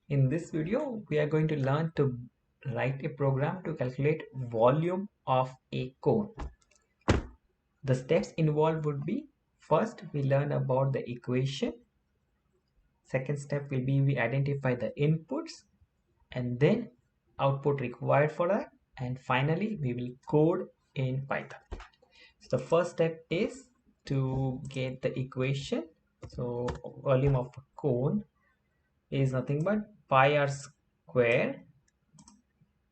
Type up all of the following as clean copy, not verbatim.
In this video, we are going to learn to write a program to calculate volume of a cone. The steps involved would be, first we learn about the equation. Second step will be we identify the inputs and then output required for that. And finally, we will code in Python. So the first step is to get the equation. So volume of a cone is nothing but pi r square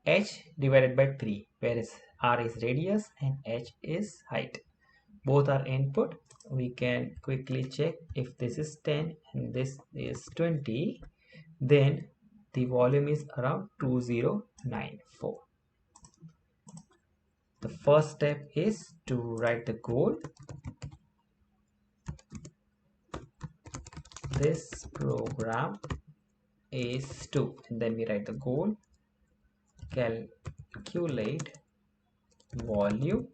h divided by 3, whereas r is radius and h is height. Both are input. We can quickly check if this is 10 and this is 20, then the volume is around 2094. The first step is to write the goal. This program is to, and then we write the goal, calculate volume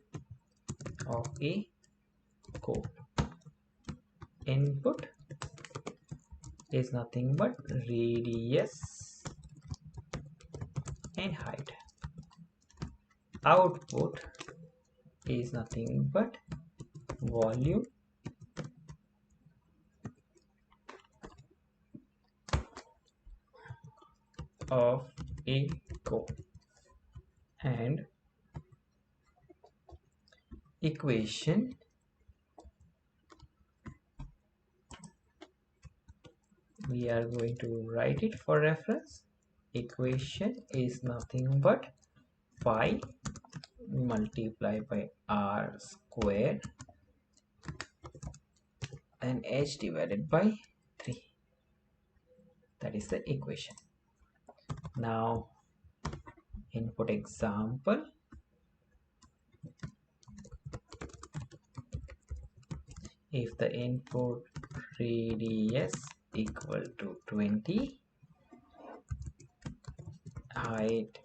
of a cone. Input is nothing but radius and height. Output is nothing but volume of a cone. And equation we are going to write it for reference. Equation is nothing but pi multiplied by r square and h divided by 3. That is the equation. Now input example. If the input radius equal to 20, height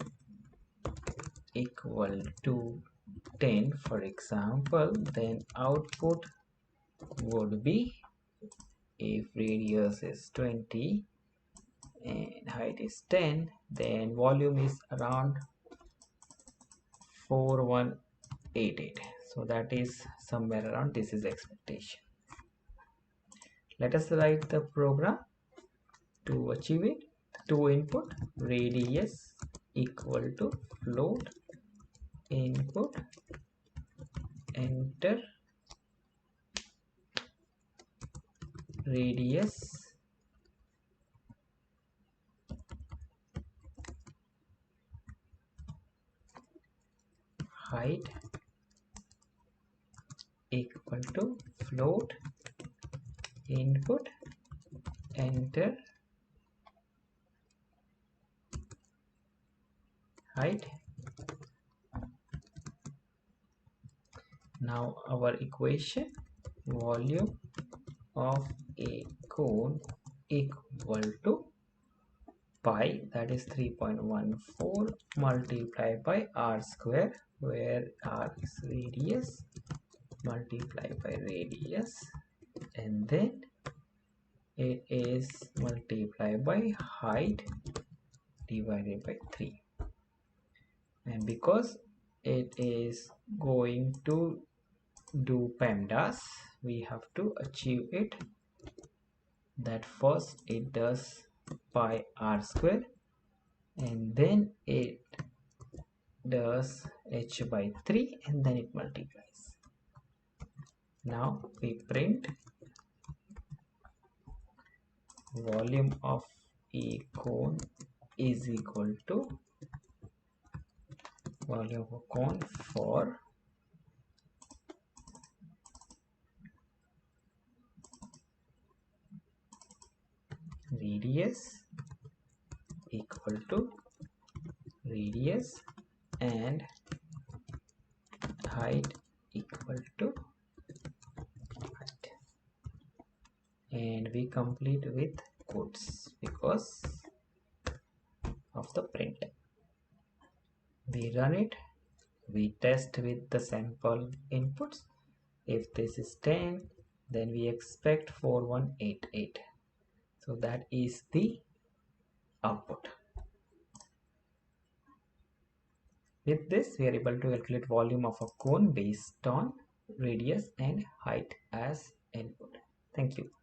equal to 10 for example, then output would be, if radius is 20 and height is 10, then volume is around 4188. So that is somewhere around, this is expectation. Let us write the program to achieve it. To input radius equal to float, input, enter radius height equal to float, input, enter height. Now our equation, volume of a cone equal to pi, that is 3.14 multiplied by r square, where r is radius, multiplied by radius, and then it is multiplied by height divided by 3. And because it is going to do PEMDAS, we have to achieve it, that first it does pi r square and then it does h by 3 and then it multiplies. Now we print volume of a cone is equal to volume of a cone for radius equal to radius and height equal to height. And we complete with quotes because of the print. We run it, we test with the sample inputs. If this is 10, then we expect 4188. So that is the output. With this, we are able to calculate volume of a cone based on radius and height as input. Thank you.